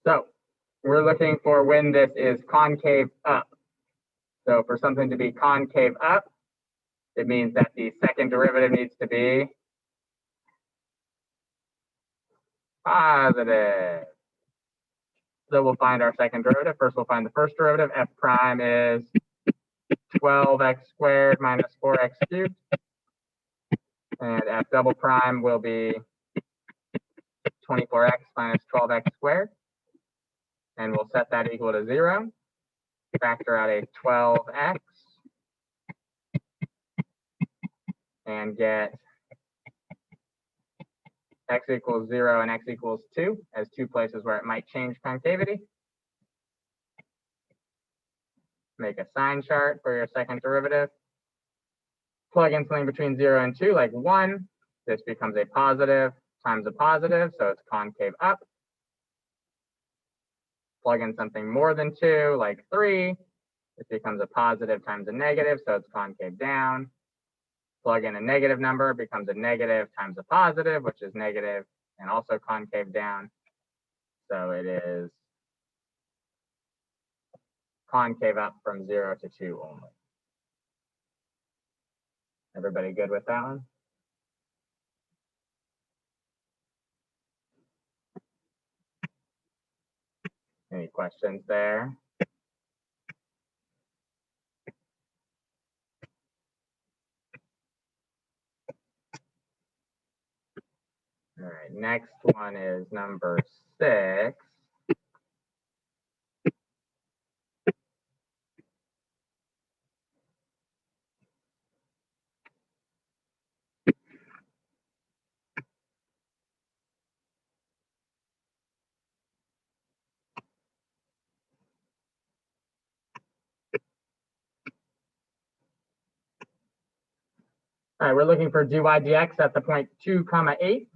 So we're looking for when this is concave up. So for something to be concave up, it means that the second derivative needs to be positive. So we'll find our second derivative. First, we'll find the first derivative. F prime is 12x squared minus 4x cubed. And F double prime will be 24x minus 12x squared. And we'll set that equal to 0. Factor out a 12x. And get x equals 0 and x equals 2 as two places where it might change concavity. Make a sign chart for your second derivative. Plug in something between 0 and 2, like 1. This becomes a positive times a positive, so it's concave up. Plug in something more than 2, like 3. This becomes a positive times a negative, so it's concave down. Plug in a negative number, becomes a negative times a positive, which is negative and also concave down. So it is concave up from 0 to 2 only. Everybody good with that one? Any questions there? All right, next one is number 6. All right, we're looking for dy dx at the point 2, 8.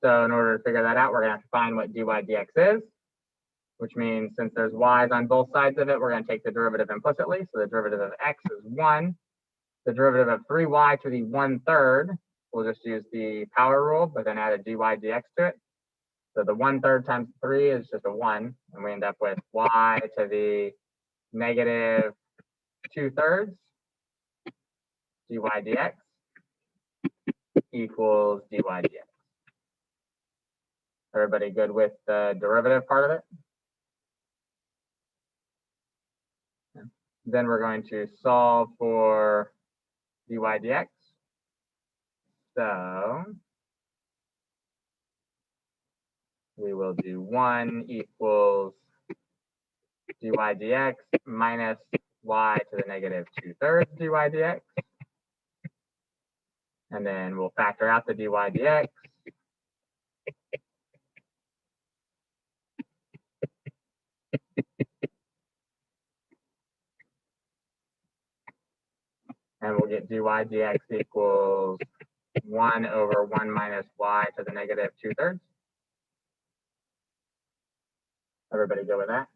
So in order to figure that out, we're going to have to find what dy dx is, which means since there's y's on both sides of it, we're going to take the derivative implicitly. So the derivative of x is 1. The derivative of 3y to the 1/3, we'll just use the power rule, but then add a dy dx to it. So the 1/3 times 3 is just a 1, and we end up with y to the negative 2/3 dy dx equals dy dx. Everybody good with the derivative part of it? Then we're going to solve for dy dx. So we will do 1 equals dy dx minus y to the negative 2/3 dy dx. And then we'll factor out the dy dx. And we'll get dy dx equals 1 over 1 minus y to the negative 2/3. Everybody go with that?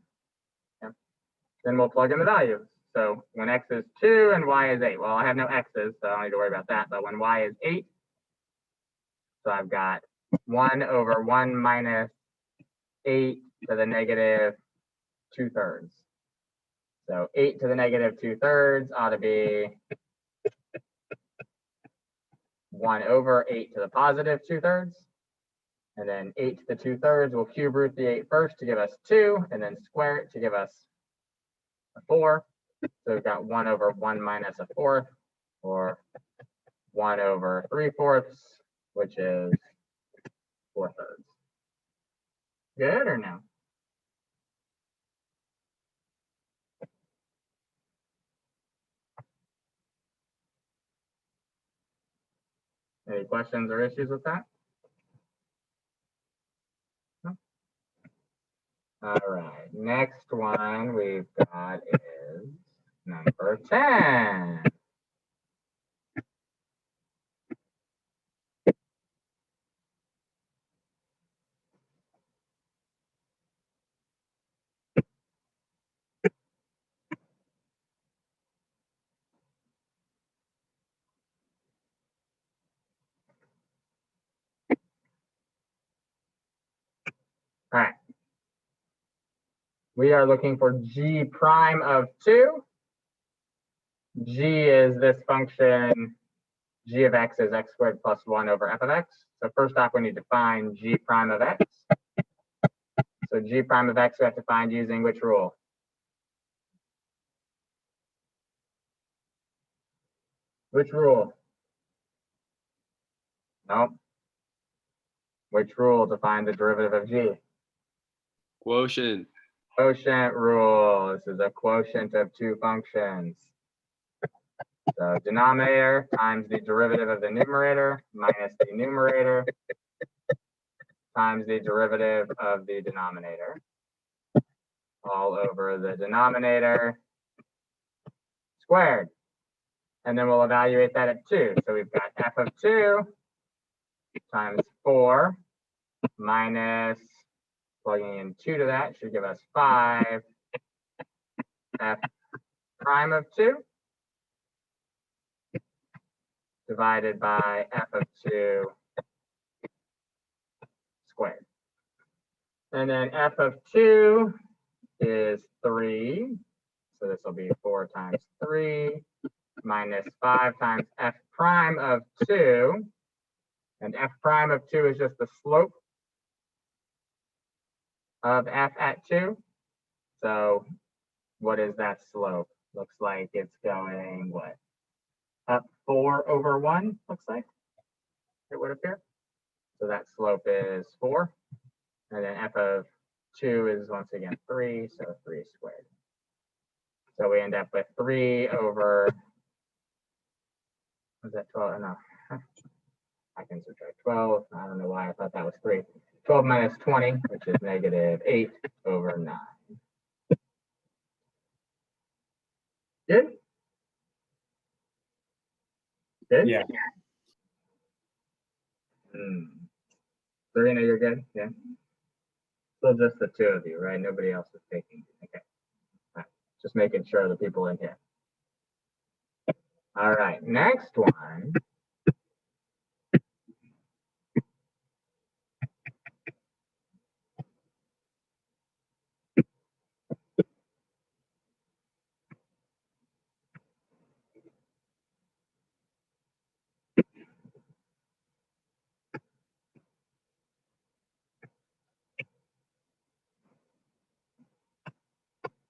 Yeah. Then we'll plug in the values. So when x is 2 and y is 8, well, I have no x's, so I don't need to worry about that. But when y is 8, so I've got 1 over 1 minus 8 to the negative 2/3. So 8 to the negative 2/3 ought to be 1 over 8 to the positive 2/3. And then 8 to the 2/3, we'll cube root the 8 first to give us 2, and then square it to give us a 4. So we've got 1 over 1 minus a 4th, or 1 over 3/4, which is 4/3. Good or no? Any questions or issues with that? No? All right, next one we've got is number 10. All right, We are looking for g prime of 2. G is this function, g of x is x squared plus 1 over f of x. So first off, we need to find g prime of x. So g prime of x we have to find using which rule? Which rule? Nope. Which rule to find the derivative of g? Quotient. Quotient rule. This is a quotient of two functions. So denominator times the derivative of the numerator minus the numerator times the derivative of the denominator all over the denominator squared. And then we'll evaluate that at 2. So we've got f of 2 times 4 minus, plugging in 2 to that should give us 5 f prime of 2 divided by f of 2 squared. And then f of 2 is 3. So this will be 4 times 3 minus 5 times f prime of 2. And f prime of 2 is just the slope of f at 2. So what is that slope? Looks like it's going, what? Up 4 over 1, looks like it would appear. So that slope is 4. And then f of 2 is once again 3, so 3 squared. So we end up with 3 over, was that 12? No, I can subtract 12. I don't know why I thought that was 3. 12 minus 20, which is negative 8 over 9. Good? Good? Yeah. Serena, you're good? Yeah. So just the two of you, right? Nobody else is taking. Okay. Right. Just making sure the people in here. All right. Next one.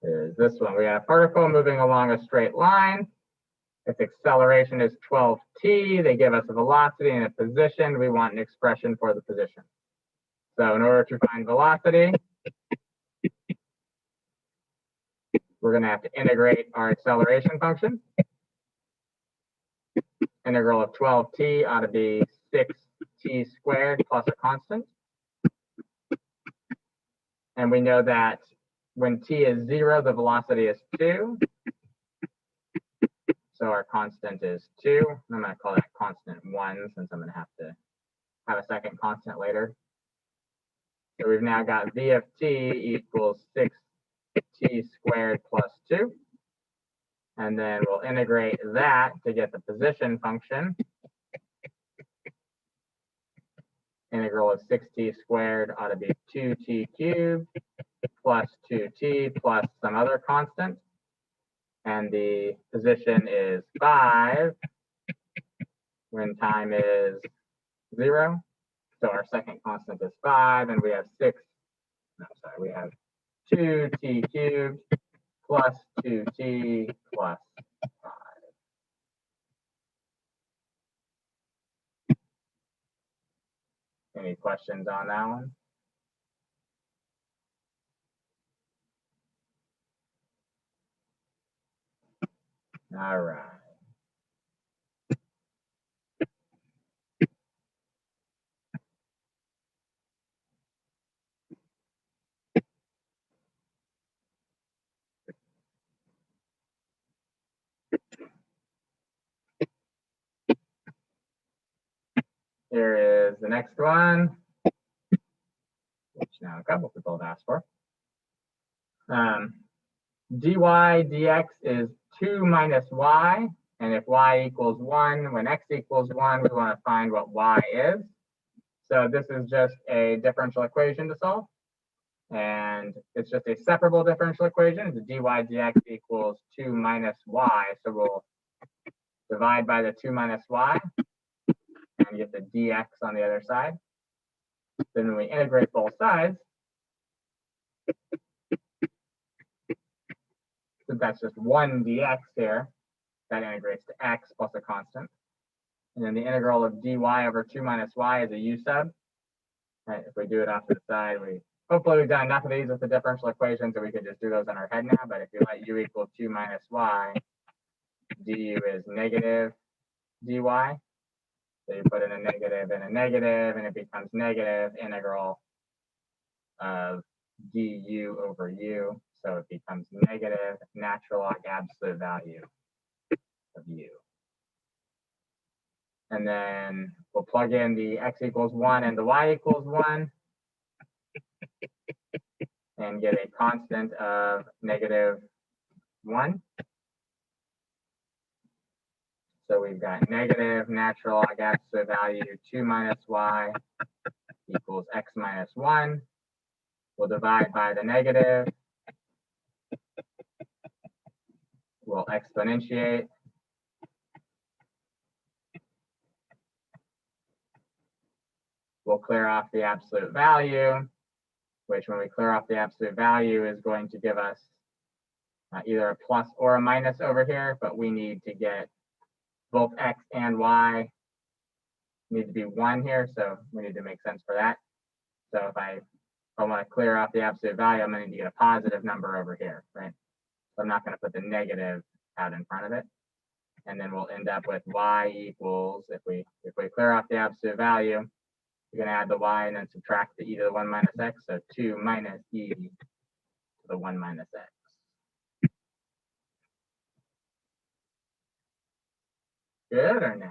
Is this one. We have a particle moving along a straight line. Its acceleration is 12t. They give us a velocity and a position. We want an expression for the position. So in order to find velocity, we're going to have to integrate our acceleration function. Integral of 12t ought to be 6t squared plus a constant. And we know that when t is 0, the velocity is 2. So our constant is 2. I'm going to call that constant 1 since I'm going to have a second constant later. So we've now got v of t equals 6t squared plus 2. And then we'll integrate that to get the position function. Integral of 6t squared ought to be 2t cubed plus 2t plus some other constant. And the position is 5 when time is 0. So our second constant is 5, and we have 2t cubed plus 2t plus 5. Any questions on that one? All right. Here is the next one, which now a couple people have asked for. Dy dx is 2 minus y, and if y equals 1, when x equals 1, we want to find what y is. So this is just a differential equation to solve. And it's just a separable differential equation. It's dy dx equals 2 minus y. So we'll divide by the 2 minus y and get the dx on the other side. Then when we integrate both sides, since that's just 1 dx here, that integrates to x plus a constant. And then the integral of dy over 2 minus y is a u sub. Right, if we do it off to the side, hopefully we've done enough of these with the differential equations that we could just do those in our head now. But if you let u equal 2 minus y, du is negative dy. So you put in a negative, and it becomes negative integral of du over u. So it becomes negative natural log absolute value of u. And then we'll plug in the x equals 1 and the y equals 1 and get a constant of negative 1. So we've got negative natural log absolute value 2 minus y equals x minus 1. We'll divide by the negative. We'll exponentiate. We'll clear off the absolute value, which when we clear off the absolute value is going to give us either a plus or a minus over here, but we need to get both x and y need to be 1 here, so we need to make sense for that. So if I want to clear off the absolute value, I'm going to need to get a positive number over here, right? So I'm not going to put the negative out in front of it. And then we'll end up with y equals, if we clear off the absolute value, you're going to add the y and then subtract the e to the 1 minus x, so 2 minus e to the 1 minus x. Good or no?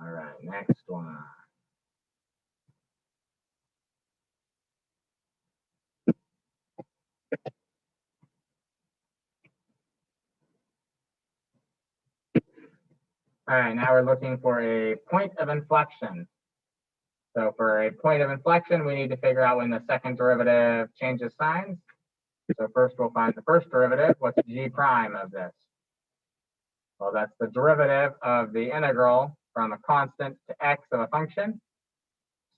All right, next one. All right, now we're looking for a point of inflection. So for a point of inflection, we need to figure out when the second derivative changes signs. So first we'll find the first derivative. What's g prime of this? Well, that's the derivative of the integral from a constant to x of a function.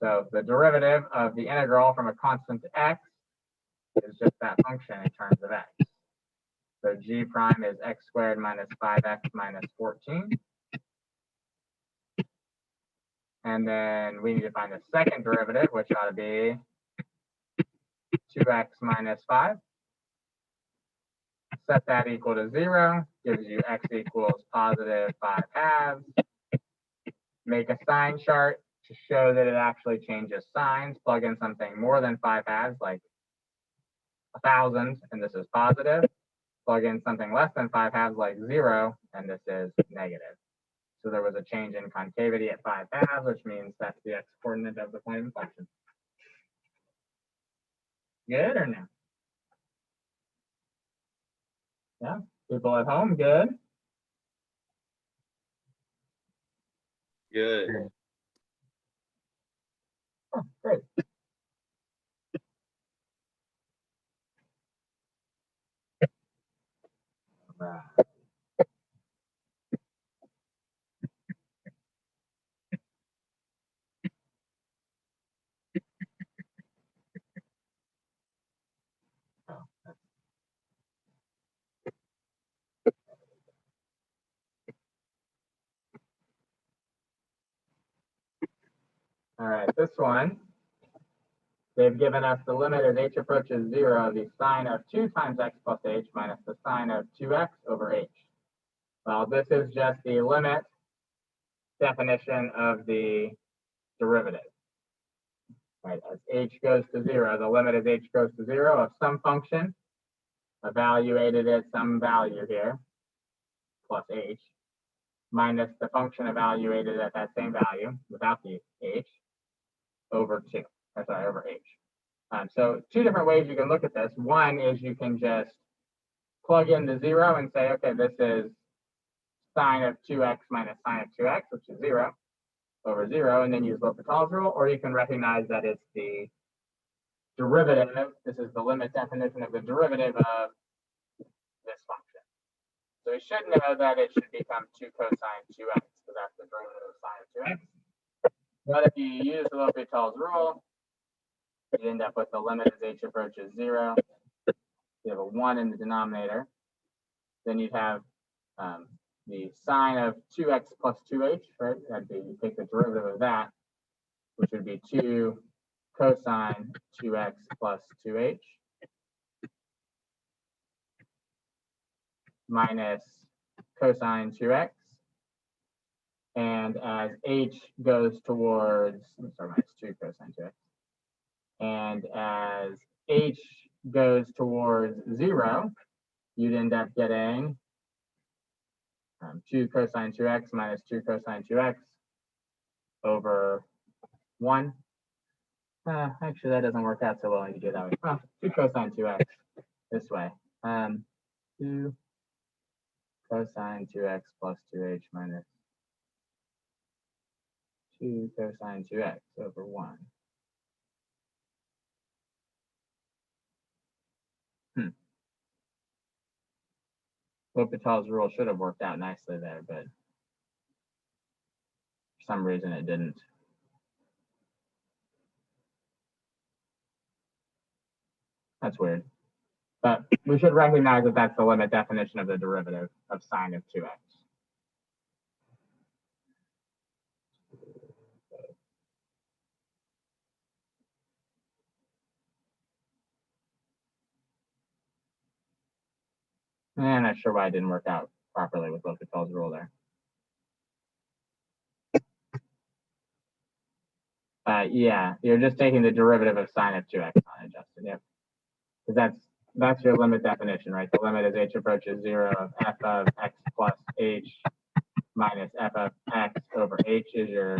So the derivative of the integral from a constant to x is just that function in terms of x. So g prime is x squared minus 5x minus 14. And then we need to find the second derivative, which ought to be 2x minus 5. Set that equal to 0, gives you x equals positive 5 halves. Make a sign chart to show that it actually changes signs. Plug in something more than 5 halves, like 1,000, and this is positive. Plug in something less than 5 halves, like 0, and this is negative. So there was a change in concavity at 5 halves, which means that's the x coordinate of the point of inflection. Good or no? Yeah, people at home, good? Good. Oh, great. All right. All right, this one, they've given us the limit as h approaches 0, the sine of 2 times x plus h minus the sine of 2x over h. Well, this is just the limit definition of the derivative. Right, as h goes to 0, the limit as h goes to 0 of some function evaluated at some value here, plus h, minus the function evaluated at that same value without the h, over 2, or sorry, over h. So two different ways you can look at this. One is you can just plug in the 0 and say, okay, this is sine of 2x minus sine of 2x, which is 0 over 0, and then use L'Hopital's rule, or you can recognize that it's the derivative. This is the limit definition of the derivative of this function. So we should know that it should become 2 cosine 2x, because that's the derivative of sine of 2x. But if you use L'Hopital's rule, you end up with the limit as h approaches 0. You have a 1 in the denominator. Then you'd have the sine of 2x plus 2h, right? That'd be, you take the derivative of that, which would be 2 cosine 2x plus 2h minus cosine 2x. And as h goes towards, minus 2 cosine 2x. And as h goes towards 0, you'd end up getting 2 cosine 2x minus 2 cosine 2x over 1. Actually, that doesn't work out so well when you do it that way. Well, 2 cosine 2x this way. 2 cosine 2x plus 2h minus 2 cosine 2x over 1. L'Hopital's rule should have worked out nicely there, but for some reason it didn't. That's weird. But we should recognize that that's the limit definition of the derivative of sine of 2x. I'm not sure why it didn't work out properly with L'Hopital's rule there. Yeah, you're just taking the derivative of sine of 2x unadjusted. Yep. Because that's your limit definition, right? The limit as h approaches 0 of f of x plus h minus f of x over h is your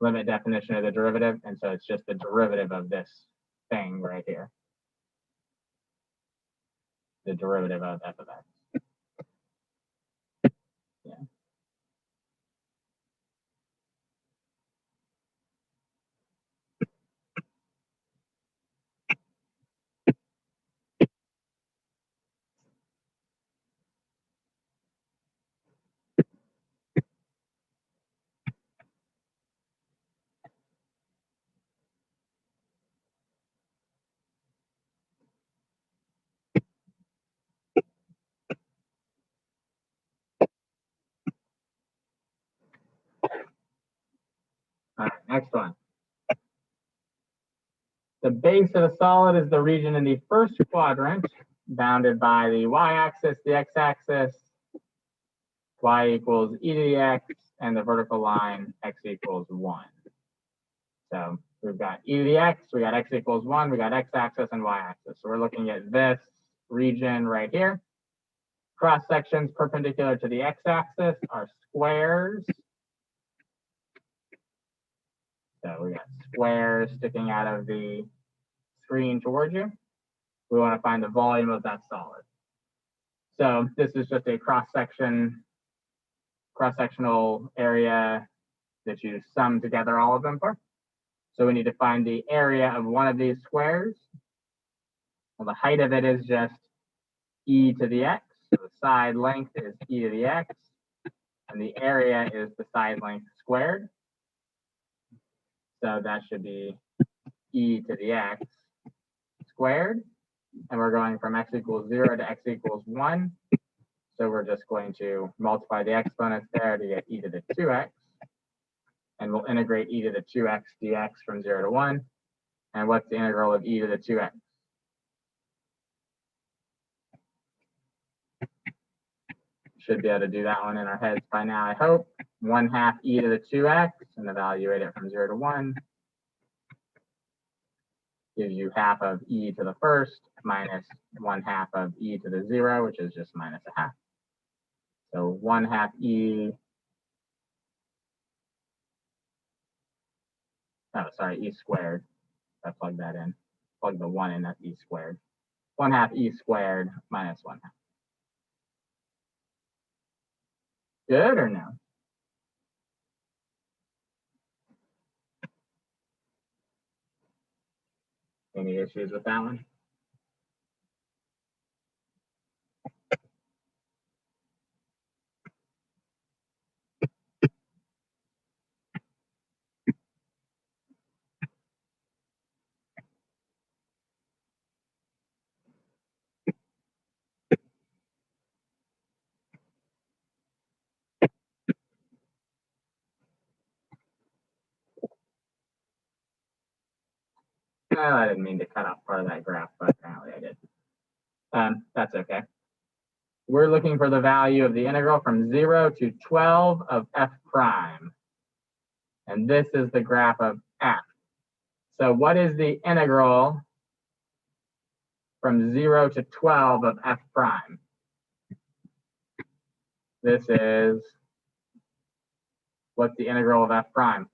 limit definition of the derivative. And so it's just the derivative of this thing right here. The derivative of f of x. Yeah. All right, next one. The base of a solid is the region in the first quadrant, bounded by the y-axis, the x-axis, y equals e to the x, and the vertical line x equals 1. So we've got e to the x, we got x equals 1, we got x-axis and y-axis. So we're looking at this region right here. Cross sections perpendicular to the x-axis are squares. So we got squares sticking out of the screen towards you. We want to find the volume of that solid. So this is just a cross-sectional area that you sum together all of them for. So we need to find the area of one of these squares. Well, the height of it is just e to the x. So the side length is e to the x. And the area is the side length squared. So that should be e to the x squared. And we're going from x equals 0 to x equals 1. So we're just going to multiply the exponents there to get e to the 2x. And we'll integrate e to the 2x dx from 0 to 1. And what's the integral of e to the 2x? Should be able to do that one in our heads by now, I hope. 1/2 e to the 2x, and evaluate it from 0 to 1. Gives you half of e to the first minus 1/2 of e to the 0, which is just minus 1/2. So 1/2 e, e squared I plug that in. Plug the 1 in, that's e squared. 1/2 e squared minus 1/2. Good or no? Any issues with that one? Well, I didn't mean to cut off part of that graph, but apparently I did. That's okay. We're looking for the value of the integral from 0 to 12 of f prime. And this is the graph of f. So what is the integral from 0 to 12 of f prime? This is, what's the integral of f prime?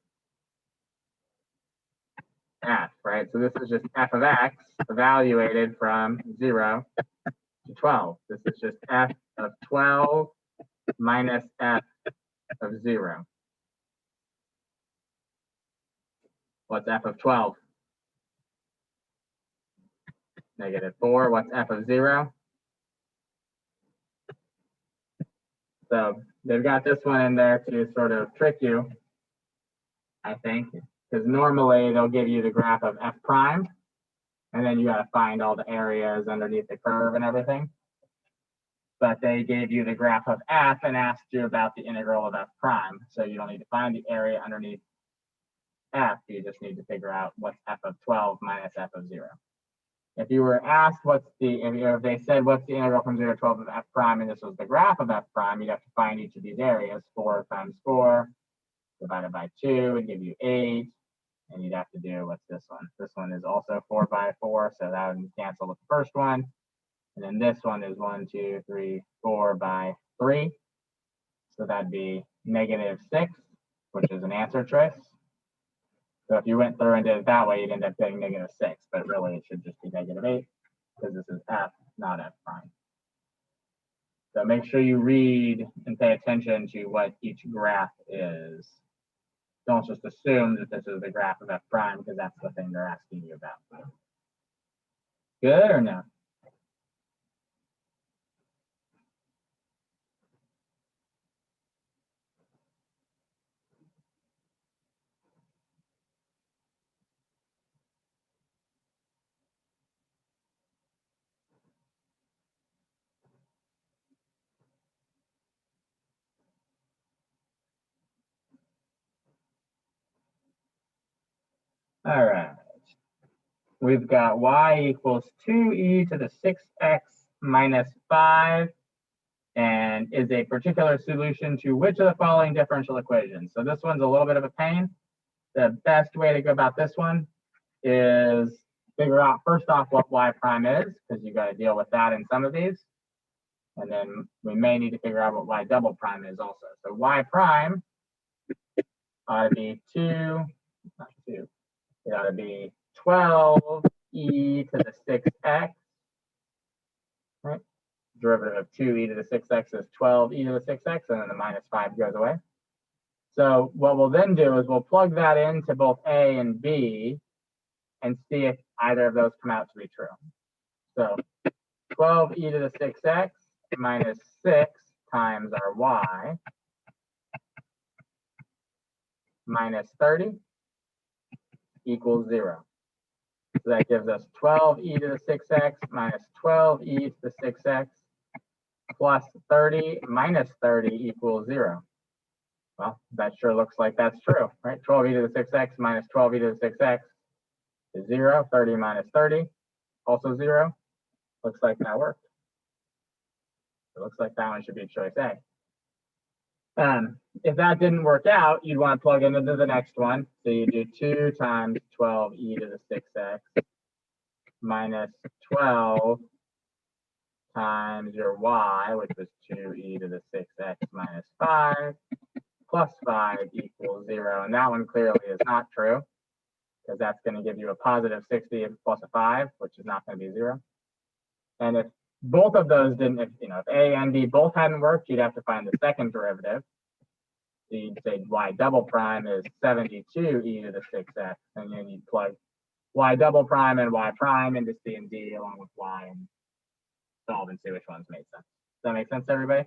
F, right? So this is just f of x evaluated from 0 to 12. This is just f of 12 minus f of 0. What's f of 12? -4. What's f of 0? So they've got this one in there to sort of trick you, I think, because normally they'll give you the graph of f prime, and then you got to find all the areas underneath the curve and everything. But they gave you the graph of f and asked you about the integral of f prime. So you don't need to find the area underneath f. You just need to figure out what's f of 12 minus f of 0. If you were asked if they said what's the integral from 0 to 12 of f prime, and this was the graph of f prime, you'd have to find each of these areas. 4 times 4 divided by 2 would give you 8. And you'd have to do, what's this one? This one is also 4 by 4, so that would cancel with the first one. And then this one is 1, 2, 3, 4 by 3. So that'd be -6, which is an answer choice. So if you went through and did it that way, you'd end up getting -6, but really it should just be -8 because this is f, not f prime. So make sure you read and pay attention to what each graph is. Don't just assume that this is the graph of f prime because that's the thing they're asking you about. Good or no? All right. We've got y equals 2e to the 6x minus 5 and is a particular solution to which of the following differential equations? So this one's a little bit of a pain. The best way to go about this one is figure out first off what y prime is, because you got to deal with that in some of these. And then we may need to figure out what y double prime is also. So y prime ought to be 2, not 2, it ought to be 12e to the 6x, right? Derivative of 2e to the 6x is 12e to the 6x, and then the minus 5 goes away. So what we'll then do is we'll plug that into both a and b and see if either of those come out to be true. So 12e to the 6x minus 6 times our y minus 30 equals 0. So that gives us 12e to the 6x minus 12e to the 6x plus 30 minus 30 equals 0. Well, that sure looks like that's true, right? 12e to the 6x minus 12e to the 6x is 0. 30 minus 30, also 0. Looks like that worked. It looks like that one should be choice A. If that didn't work out, you'd want to plug into the next one. So you do 2 times 12e to the 6x minus 12 times your y, which was 2e to the 6x minus 5, plus 5 equals 0. And that one clearly is not true. because that's going to give you a positive 60 plus a 5, which is not going to be 0. And if both of those didn't, if A and B both hadn't worked, you'd have to find the second derivative. So you'd say y double prime is 72 e to the 6x, and then you'd plug y double prime and y prime into C and D along with y and solve and see which ones made sense. Does that make sense to everybody?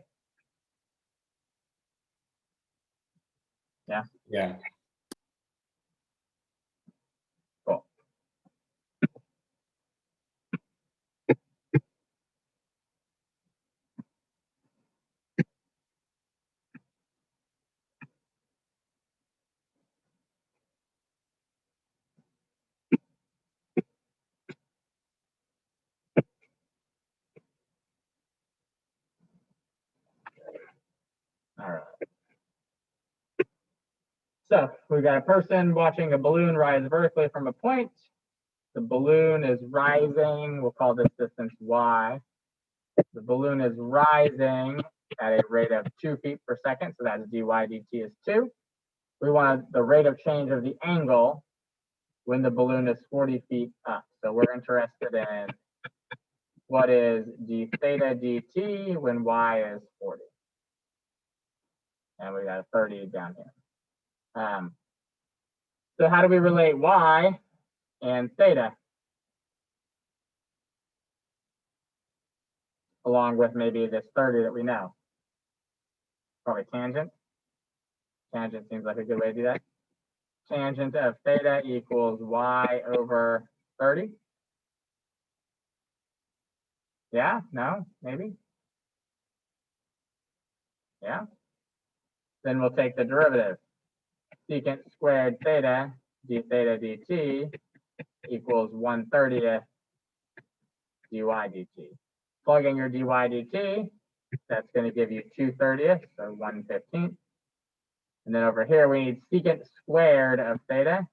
Yeah? Yeah. Cool. All right. So we've got a person watching a balloon rise vertically from a point. The balloon is rising. We'll call this distance y. The balloon is rising at a rate of 2 feet per second. So that's dy dt is 2. We want the rate of change of the angle when the balloon is 40 feet up. So we're interested in what is d theta dt when y is 40. And we got a 30 down here. So how do we relate y and theta? Along with maybe this 30 that we know. Probably tangent. Tangent seems like a good way to do that. Tangent of theta equals y over 30. Yeah? No? Maybe? Yeah? Then we'll take the derivative. Secant squared theta d theta dt equals 1/30th dy dt. Plug in your dy dt, that's going to give you 2/30th, so 1/15th. And then over here, we need secant squared of theta.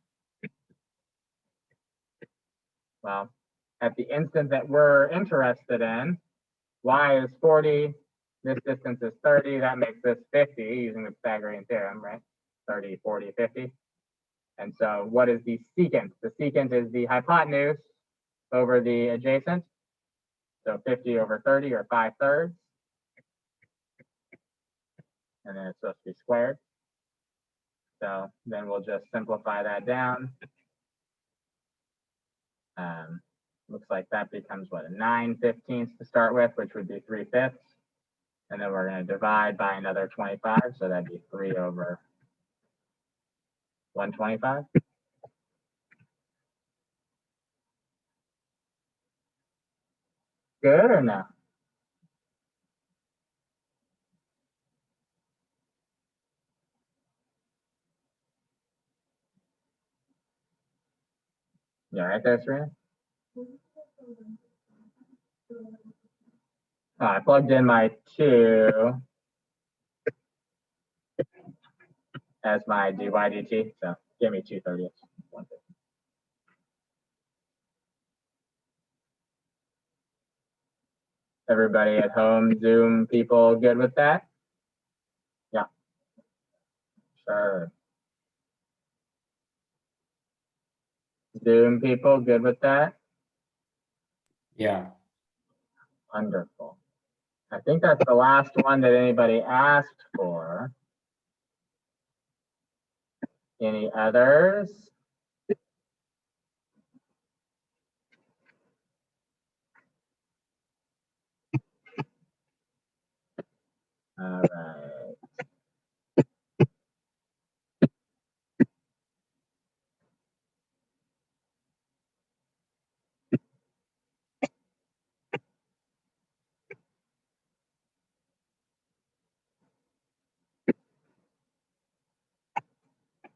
Well, at the instant that we're interested in, y is 40, this distance is 30, that makes this 50 using the Pythagorean theorem, right? 30, 40, 50. And so what is the secant? The secant is the hypotenuse over the adjacent. So 50 over 30, or 5/3. And then it's supposed to be squared. So then we'll just simplify that down. Looks like that becomes what, a 9/15 to start with, which would be 3/5. And then we're going to divide by another 25. So that'd be 3 over 125. Good or no? You all right there, Serena? Oh, I plugged in my 2 as my dy dt, so give me 2/30. Everybody at home, Zoom people, good with that? Yeah. Sure. Zoom people, good with that? Yeah. Wonderful. I think that's the last one that anybody asked for. Any others? All right.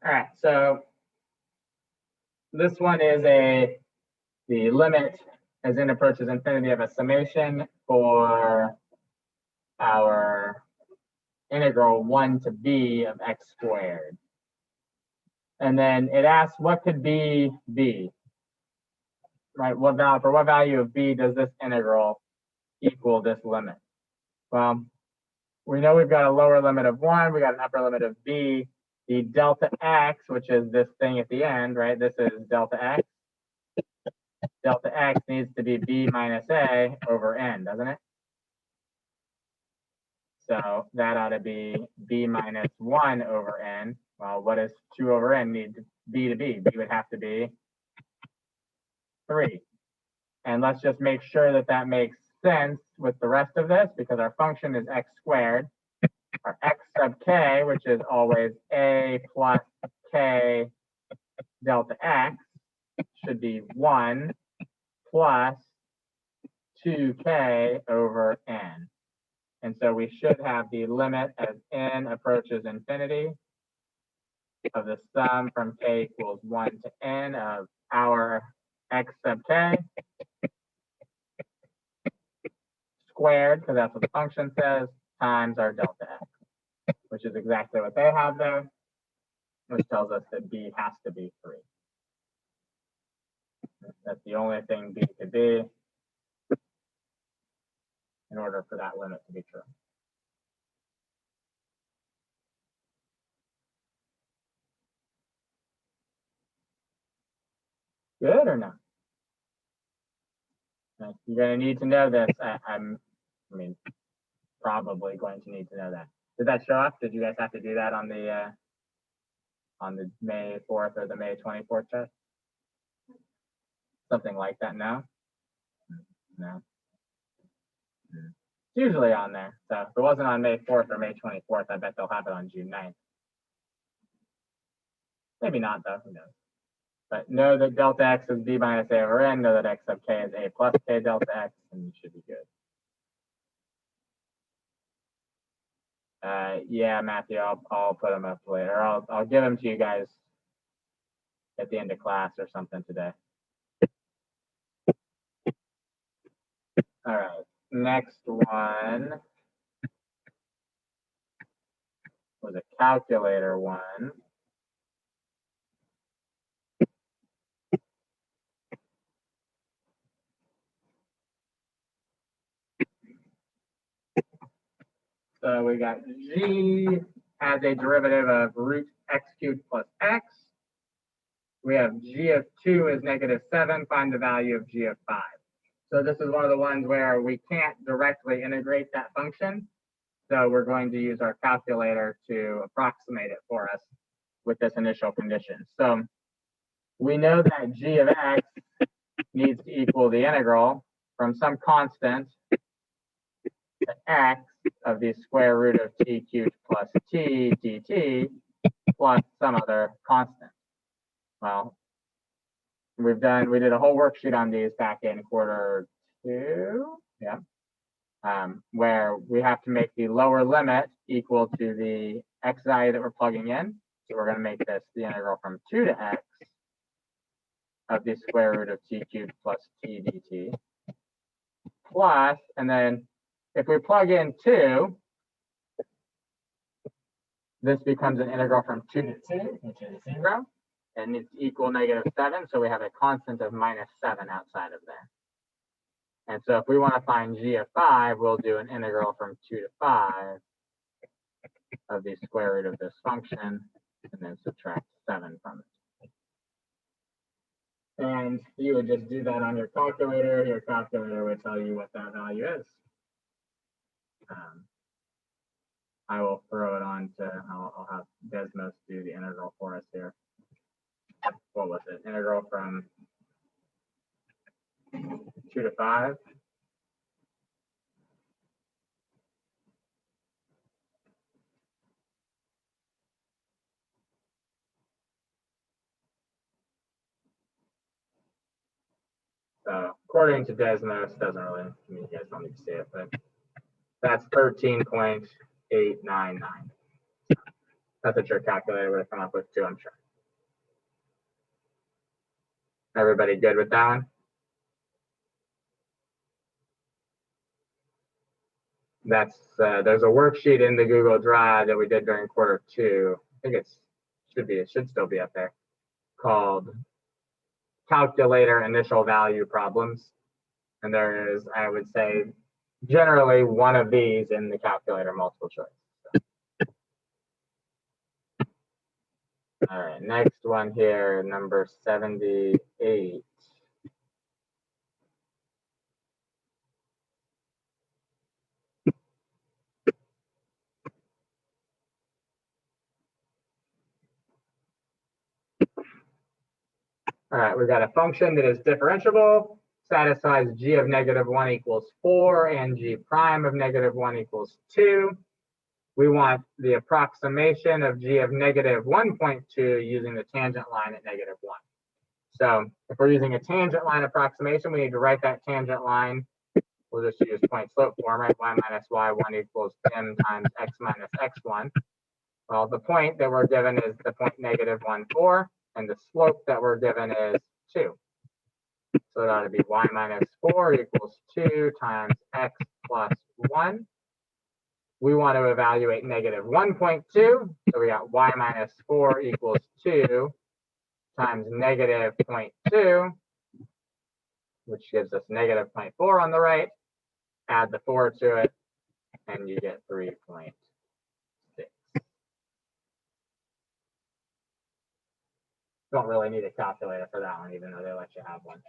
All right, so this one is the limit as n approaches infinity of a summation for our integral 1 to b of x squared. And then it asks what could b be? Right, for what value of b does this integral equal this limit? Well, we know we've got a lower limit of 1, we got an upper limit of b. the delta x, which is this thing at the end, right? This is delta x. Delta x needs to be b minus a over n, doesn't it? So that ought to be b minus 1 over n. Well, what does 2 over n need b to be? B would have to be 3. And let's just make sure that that makes sense with the rest of this, because our function is x squared. Our x sub k, which is always a plus k delta x, should be 1 plus 2k over n. And so we should have the limit as n approaches infinity of the sum from k equals 1 to n of our x sub k squared, because that's what the function says, times our delta x, which is exactly what they have there, which tells us that b has to be 3. That's the only thing b could be in order for that limit to be true. Good or no? You're going to need to know this. I mean, probably going to need to know that. Did that show up? Did you guys have to do that on the May 4th or the May 24th test? Something like that? No? No. It's usually on there. So if it wasn't on May 4th or May 24th, I bet they'll have it on June 9th. Maybe not, though. Who knows? But know that delta x is b minus a over n. Know that x sub k is a plus k delta x, and you should be good. Yeah, Matthew, I'll put them up later. I'll give them to you guys at the end of class or something today. All right, next one was a calculator one. So we got g has a derivative of root x cubed plus x. We have g of 2 is -7. Find the value of g of 5. So this is one of the ones where we can't directly integrate that function. So we're going to use our calculator to approximate it for us with this initial condition. So we know that g of x needs to equal the integral from some constant to x of the square root of t cubed plus t dt plus some other constant. Well, we did a whole worksheet on these back in quarter 2, yeah, where we have to make the lower limit equal to the x value that we're plugging in. So we're going to make this the integral from 2 to x of the square root of t cubed plus t dt plus, and then if we plug in 2, this becomes an integral from 2 to 2, which is 0, and it's equal -7, so we have a constant of -7 outside of there. And so if we want to find g of 5, we'll do an integral from 2 to 5 of the square root of this function, and then subtract 7 from it. And you would just do that on your calculator. Your calculator would tell you what that value is. I will throw it on to, I'll have Desmos do the integral for us here. What was it? Integral from 2 to 5. So according to Desmos, doesn't really, I mean, you guys don't need to see it, but that's 13.899. That's what your calculator would have come up with too, I'm sure. Everybody good with that one? That's there's a worksheet in the Google Drive that we did during quarter 2. I think it should still be up there, called Calculator Initial Value Problems. And there is, I would say, generally one of these in the calculator multiple choice. So. All right, next one here, number 78. All right, we've got a function that is differentiable, satisfies g of -1 equals 4 and g prime of -1 equals 2. We want the approximation of g of -1.2 using the tangent line at -1. So if we're using a tangent line approximation, we need to write that tangent line. We'll just use point slope form, right? Y minus y1 equals m times x minus x1. Well, the point that we're given is the point -1, 4, and the slope that we're given is 2. So it ought to be y minus 4 equals 2 times x plus 1. We want to evaluate -1.2. So we got y minus 4 equals 2 times -0.2, which gives us -0.4 on the right. Add the 4 to it, and you get 3.6. Don't really need a calculator for that one, even though they let you have one.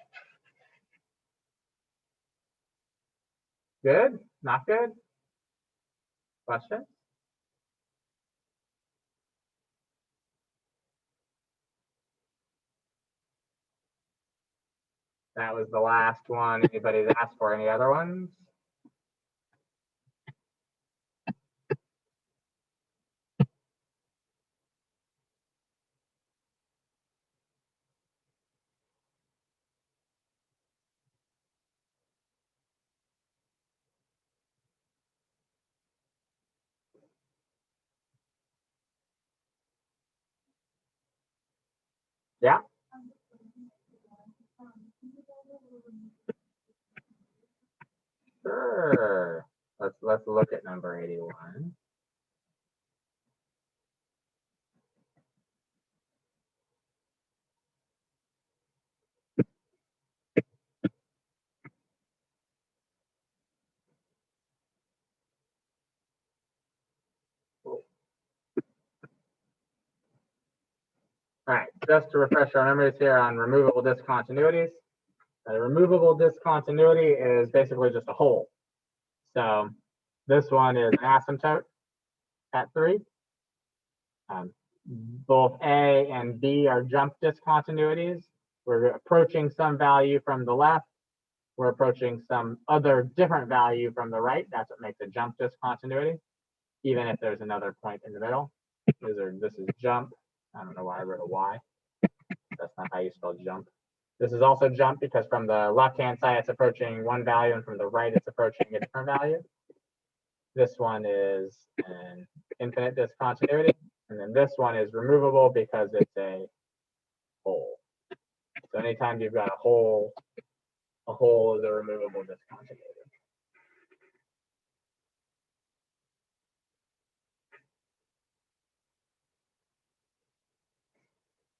Good? Not good? Question? That was the last one. Anybody's asked for any other ones? Yeah. Sure. Let's look at number 81. All right, just to refresh our memories here on removable discontinuities. A removable discontinuity is basically just a hole. So this one is an asymptote at 3. Both A and B are jump discontinuities. We're approaching some value from the left. We're approaching some other different value from the right. That's what makes a jump discontinuity, even if there's another point in the middle. This is jump. I don't know why I wrote a Y. That's not how you spell jump. This is also jump because from the left-hand side, it's approaching one value, and from the right, it's approaching a different value. This one is an infinite discontinuity. And then this one is removable because it's a hole. So anytime you've got a hole is a removable discontinuity.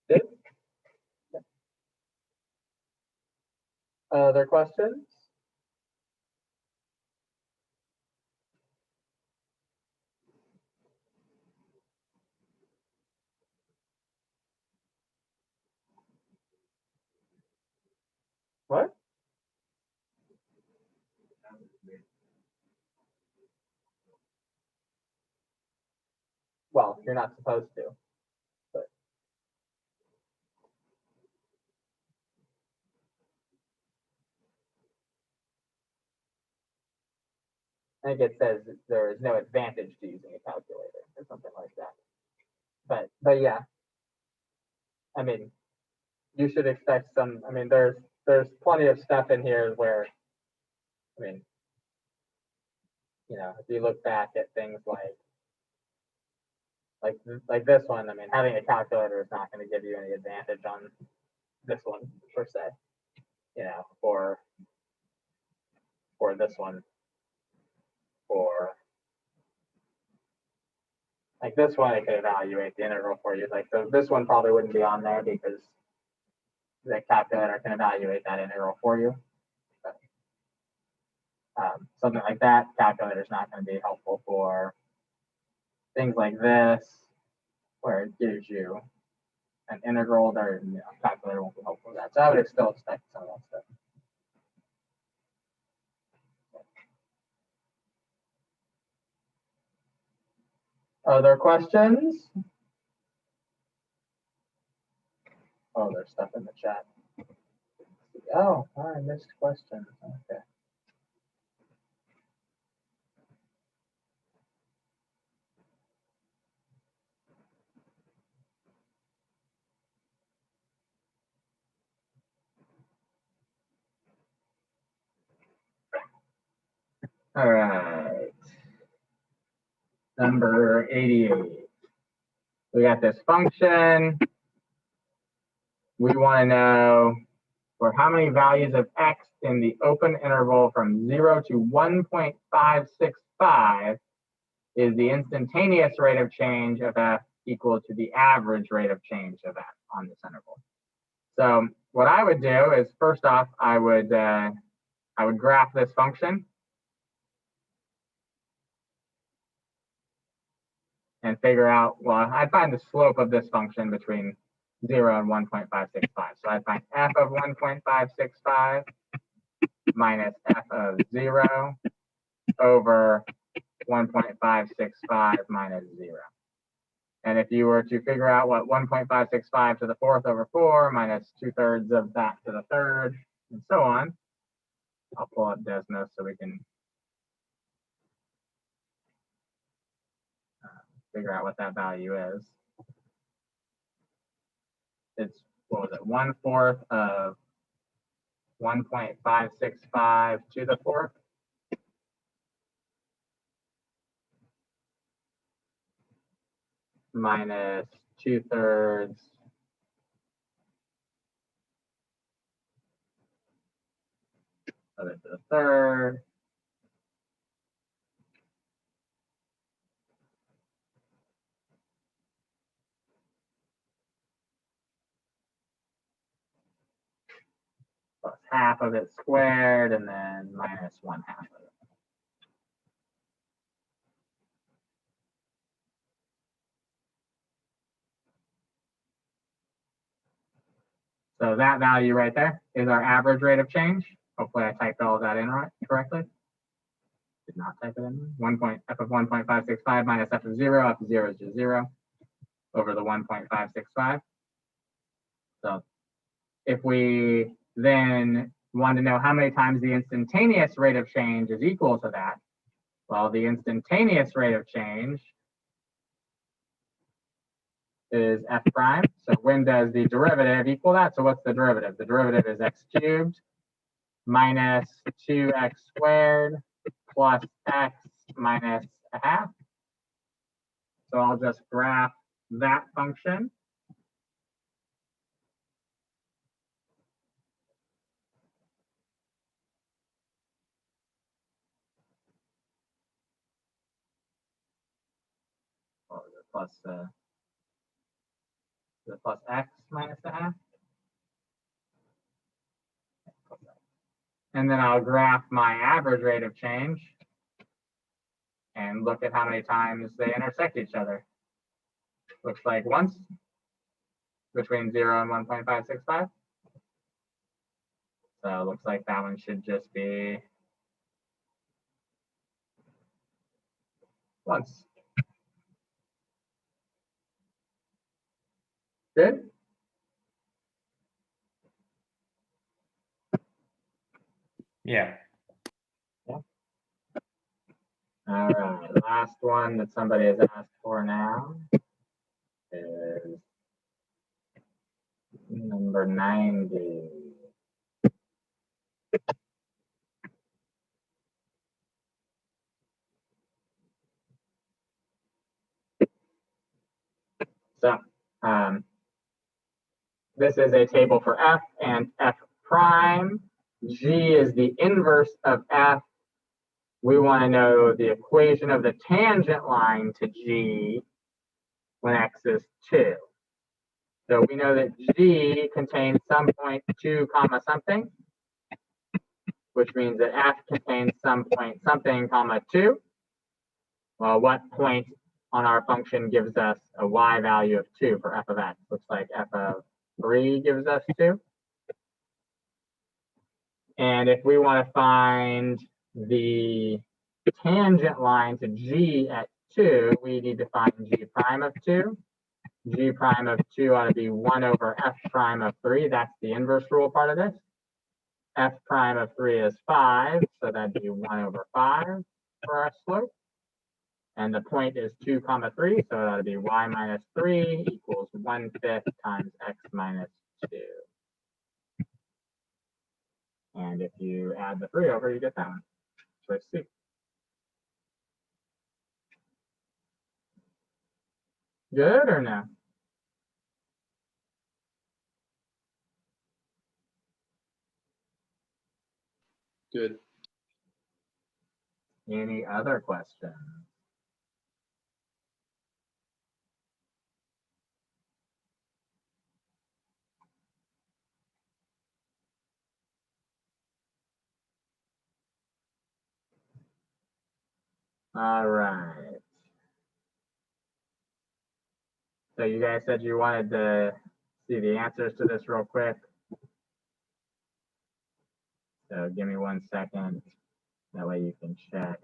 Good. Other questions? What? Well, you're not supposed to. But I think it says there is no advantage to using a calculator or something like that. But yeah, I mean, you should expect some. I mean, there's plenty of stuff in here where, I mean, you know, if you look back at things like this one, I mean, having a calculator is not going to give you any advantage on this one per se, you know, or this one, or like this one, it could evaluate the integral for you. Like, so this one probably wouldn't be on there because the calculator can evaluate that integral for you. But, something like that, calculator is not going to be helpful for things like this, where it gives you an integral, their calculator won't be helpful with that. So I would still expect some of that stuff. Other questions? Oh, there's stuff in the chat. Oh, I missed questions. Okay. All right. Number 88. We got this function. We want to know for how many values of x in the open interval from 0 to 1.565 is the instantaneous rate of change of f equal to the average rate of change of f on this interval. So what I would do is, first off, I would graph this function and figure out, well, I'd find the slope of this function between 0 and 1.565. So I'd find f of 1.565 minus f of 0 over 1.565 minus 0. And if you were to figure out what 1.565 to the 4th over 4 minus 2/3 of that to the 3rd, and so on, I'll pull up Desmos so we can figure out what that value is. It's, what was it, 1/4 of 1.565 to the 4th. Minus 2/3 of it to the 3rd. Plus half of it squared, and then minus 1/2 of it. So that value right there is our average rate of change. Hopefully I typed all of that in right correctly. Did not type it in. F of 1.565 minus f of 0. F of 0 is just 0 over the 1.565. So if we then want to know how many times the instantaneous rate of change is equal to that, well, the instantaneous rate of change is f prime. So when does the derivative equal that? So what's the derivative? The derivative is x cubed minus 2x squared plus x minus a half. So I'll just graph that function. What was it? Plus x minus a half. And then I'll graph my average rate of change and look at how many times they intersect each other. Looks like once between 0 and 1.565. So it looks like that one should just be once. Good? Yeah. All right, last one that somebody has asked for now is number 90. So this is a table for f and f prime. G is the inverse of f. We want to know the equation of the tangent line to G when x is 2. So we know that G contains some point 2 comma something, which means that f contains some point something comma 2. Well, what point on our function gives us a y value of 2 for f of x. Looks like f of 3 gives us 2. And if we want to find the tangent line to g at 2, we need to find g prime of 2. G prime of 2 ought to be 1 over f prime of 3. That's the inverse rule part of this. F prime of 3 is 5, so that'd be 1 over 5 for our slope. And the point is 2 comma 3, so it ought to be y minus 3 equals 1/5 times x minus 2. And if you add the 3 over, you get that one. Choice C. Good or no? Good. Any other questions? All right. So you guys said you wanted to see the answers to this real quick. So give me 1 second. That way you can check.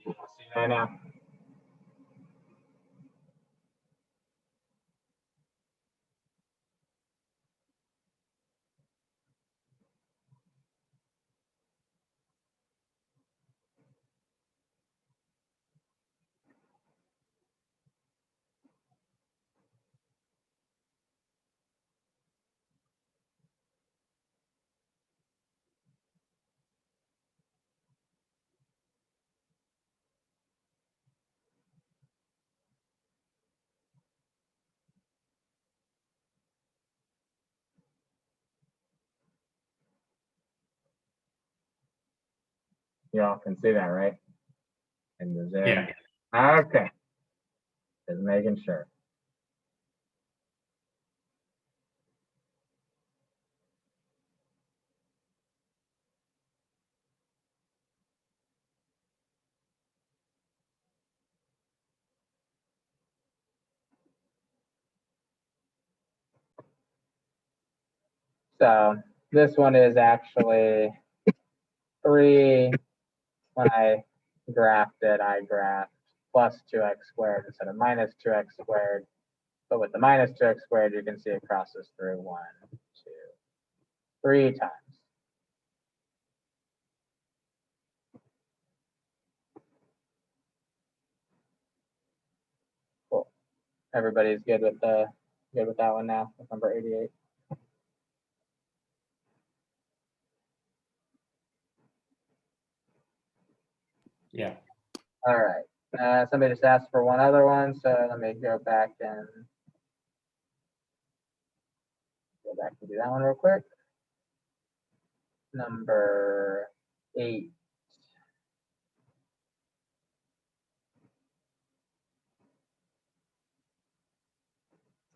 See that now? You all can see that, right? In the Zoom. Yeah. Okay. Just making sure. So this one is actually 3. When I graphed it, I graphed plus 2x squared instead of minus 2x squared. But with the minus 2x squared, you can see it crosses through 1, 2, 3 times. Cool. Everybody's good with that one now, with number 88. Yeah. All right. Somebody just asked for one other one, so let me go back and do that one real quick. Number 8.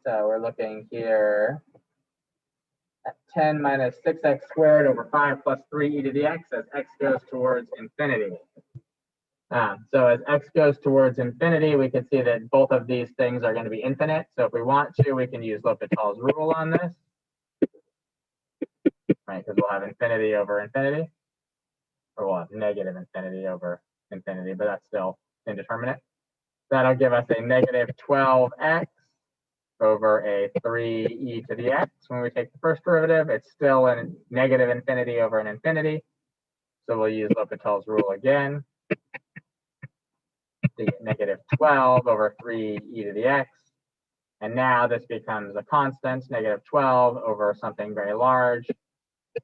So we're looking here at 10 minus 6x squared over 5 plus 3e to the x as x goes towards infinity. So as x goes towards infinity, we can see that both of these things are going to be infinite. So if we want to, we can use L'Hopital's rule on this, right? Because we'll have infinity over infinity, or we'll have negative infinity over infinity, but that's still indeterminate. That'll give us a negative 12x over a 3e to the x. When we take the first derivative, it's still a negative infinity over an infinity. So we'll use L'Hopital's rule again. So you get negative 12 over 3 e to the x. And now this becomes a constant, negative 12 over something very large.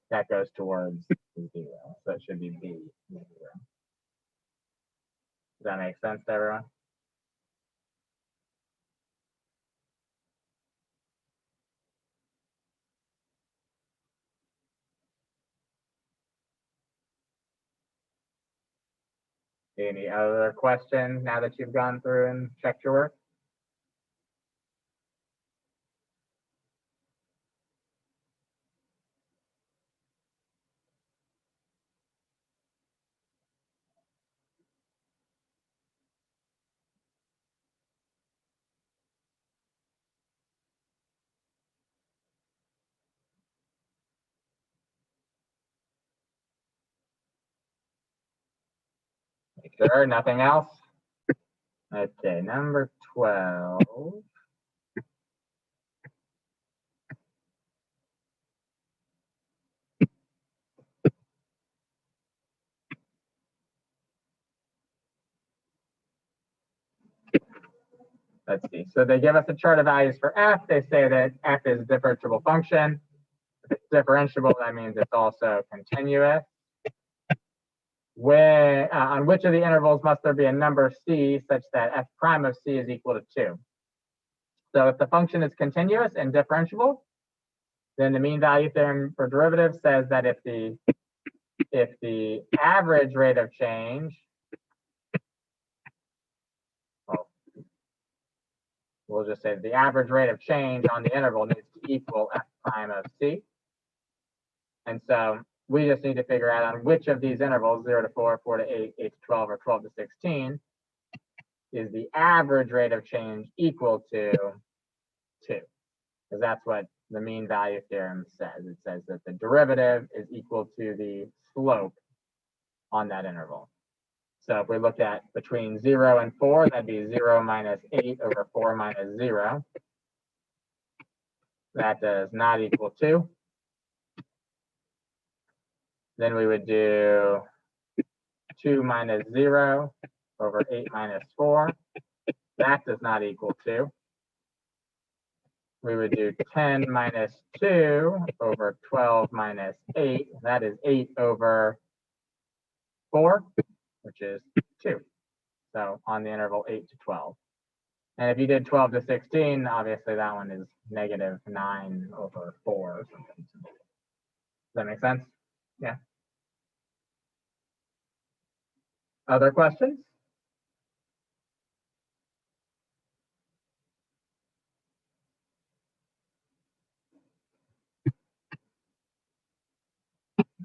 That goes towards 0. So it should be b. 0. Does that make sense to everyone? Any other questions now that you've gone through and checked your work? Sure, nothing else? Okay, number 12. Let's see. So they give us a chart of values for f. They say that f is a differentiable function. If it's differentiable, that means it's also continuous. On which of the intervals must there be a number c such that f prime of c is equal to 2? So if the function is continuous and differentiable, then the mean value theorem for derivatives says that if the average rate of change, well, we'll just say the average rate of change on the interval needs to equal f prime of c. And so we just need to figure out on which of these intervals, 0 to 4, 4 to 8, 8 to 12, or 12 to 16, is the average rate of change equal to 2. Because that's what the mean value theorem says. It says that the derivative is equal to the slope on that interval. So if we look at between 0 and 4, that'd be 0 minus 8 over 4 minus 0. That does not equal 2. Then we would do 2 minus 0 over 8 minus 4. That does not equal 2. We would do 10 minus 2 over 12 minus 8. That is 8 over 4, which is 2. So on the interval 8 to 12. And if you did 12 to 16, obviously that one is negative 9 over 4 or something. Does that make sense? Yeah. Other questions?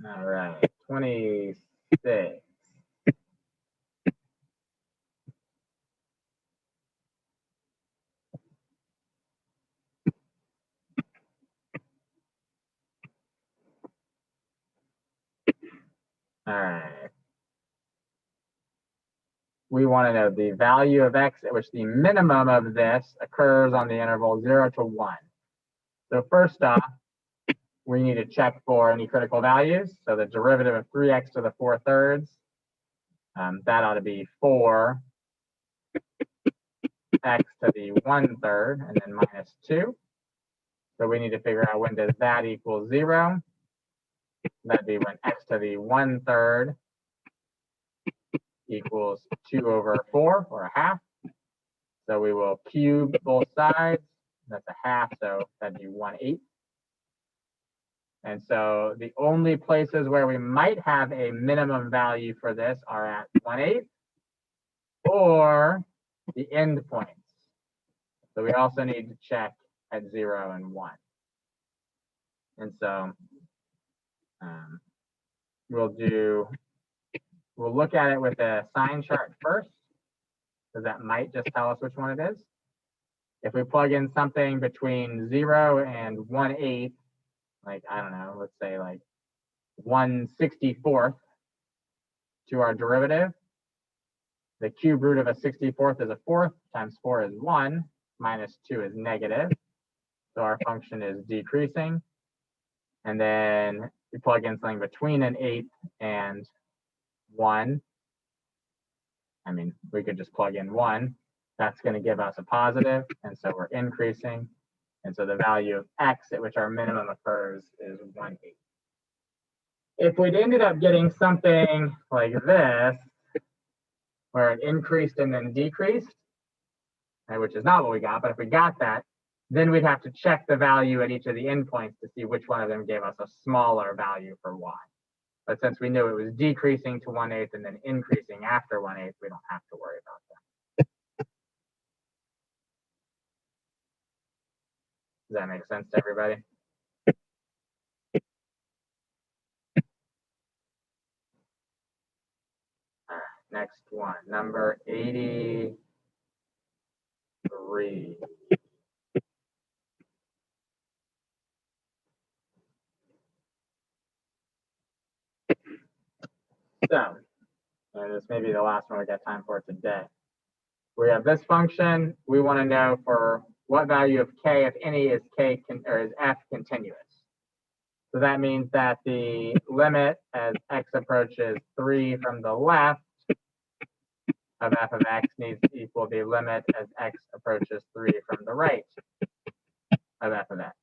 All right, 26. All right. We want to know the value of x at which the minimum of this occurs on the interval 0 to 1. So first off, we need to check for any critical values. So the derivative of 3x to the 4/3, that ought to be 4x to the 1/3, and then minus 2. So we need to figure out when does that equal 0. That'd be when x to the 1/3 equals 2 over 4, or a half. So we will cube both sides. That's a half, so that'd be 1/8. And so the only places where we might have a minimum value for this are at 1/8 or the end points. So we also need to check at 0 and 1. And so we'll look at it with a sign chart first, because that might just tell us which one it is. If we plug in something between 0 and 1/8, like, I don't know, let's say like 1/64th to our derivative, the cube root of a 64th is a 4th, times 4 is 1, minus 2 is negative. So our function is decreasing. And then we plug in something between an 8th and 1. I mean, we could just plug in 1. That's going to give us a positive, and so we're increasing. And so the value of x at which our minimum occurs is 1/8. If we'd ended up getting something like this, where it increased and then decreased, which is not what we got, but if we got that, then we'd have to check the value at each of the endpoints to see which one of them gave us a smaller value for y. But since we knew it was decreasing to 1/8 and then increasing after 1/8, we don't have to worry about that. Does that make sense to everybody? All right, next one, number 83. So, and this may be the last one we got time for today. We have this function. We want to know for what value of k, if any, is f continuous. So that means that the limit as x approaches 3 from the left of f of x needs to equal the limit as x approaches 3 from the right of f of x.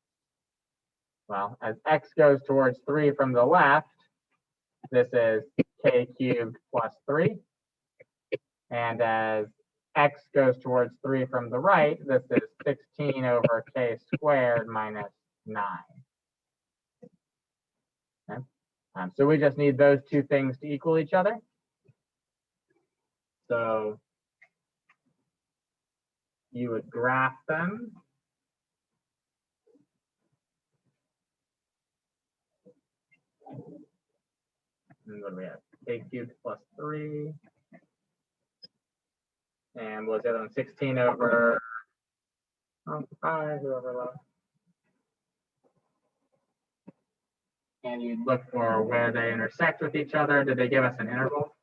Well, as x goes towards 3 from the left, this is k cubed plus 3. And as x goes towards 3 from the right, this is 16 over k squared minus 9. Okay. So we just need those two things to equal each other. So you would graph them. And what do we have? K cubed plus 3. And what was the other one? 16 over 5 over left. And you'd look for where they intersect with each other. Did they give us an interval?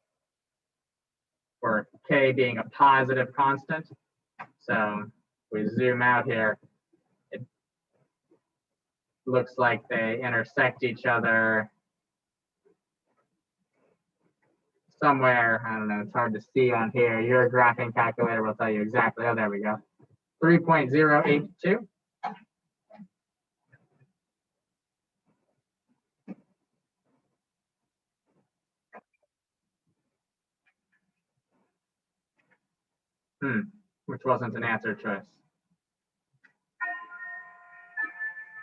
For k being a positive constant. So we zoom out here. It looks like they intersect each other somewhere. I don't know. It's hard to see on here. Your graphing calculator will tell you exactly. Oh, there we go. 3.082. Which wasn't an answer choice.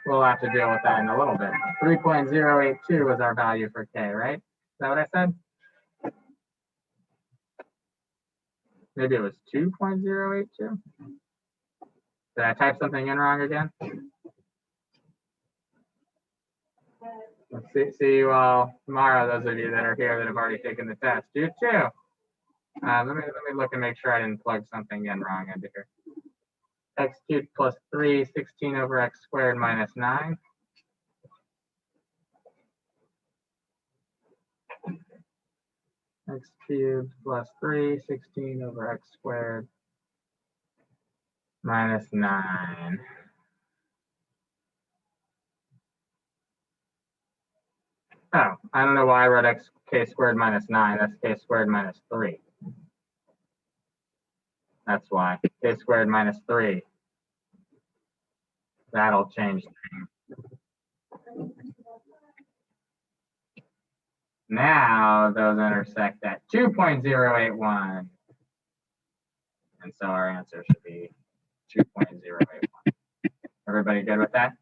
We'll have to deal with that in a little bit. 3.082 was our value for k, right? Is that what I said? Maybe it was 2.082. Did I type something in wrong again? Let's see you all tomorrow, those of you that are here that have already taken the test. You too. Let me look and make sure I didn't plug something in wrong into here. X cubed plus 3, 16 over x squared minus 9. X cubed plus 3, 16 over x squared minus 9. Oh, I don't know why I wrote k squared minus 9. That's k squared minus 3. That's why. K squared minus 3. That'll change things. Now those intersect at 2.081. And so our answer should be 2.081. Everybody good with that?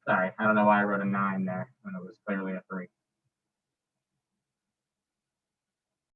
Sorry, I don't know why I wrote a 9 there when it was clearly a 3.